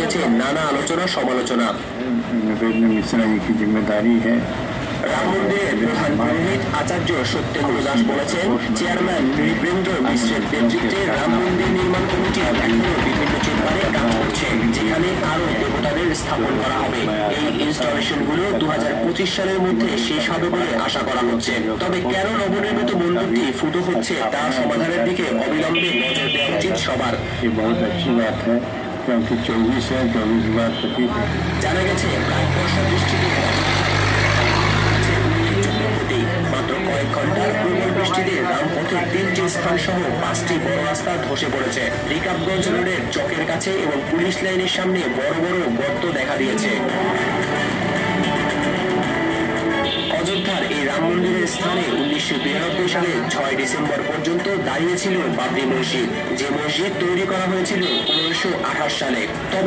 উঠেছে নানা আলোচনা সমালোচনা। नरेंद्र मिश्रा जी की जिम्मेदारी है। রাম মন্দিরের প্রধান পুরোহিত আচার্য সত্যেন্দ্র দাস বলেছেন, চেয়ারম্যান নৃপেন্দ্র মিশ্রের নেতৃত্বে রাম মন্দির নির্মাণ কমিটি এখনো বিভিন্ন চেম্বারে কাজ করছে, যেখানে আরো দেবতাদের স্থাপন করা হবে। এই ইনস্টলেশনগুলো 2025 সালের মধ্যে শেষ হবে বলে আশা করা হচ্ছে। তবে কেন নবনির্মিত মন্দিরটি ফুটো হচ্ছে তা সমাধানের দিকে অবিলম্বে নজর দেওয়া উচিত সবার। ये बहुत अच्छी बात है क्योंकि 24 है, 24 बार पति है। জানা গেছে প্রায় বর্ষা বৃষ্টিতে মাত্র কয়েক ঘন্টার প্রবল বৃষ্টিতে রামপথের 3টি স্থান সহ 5টি বড় রাস্তা ধসে পড়েছে। রিকাবগঞ্জ রোডের চকের কাছে এবং পুলিশ লাইনের সামনে বড় বড় গর্ত দেখা দিয়েছে। অযোধ্যার এই রাম মন্দিরের স্থানে 1992 সালে 6 ডিসেম্বর পর্যন্ত দাঁড়িয়েছিল বাবরি মসজিদ, যে মসজিদ তৈরি করা হয়েছিল 1528 সালে। তবে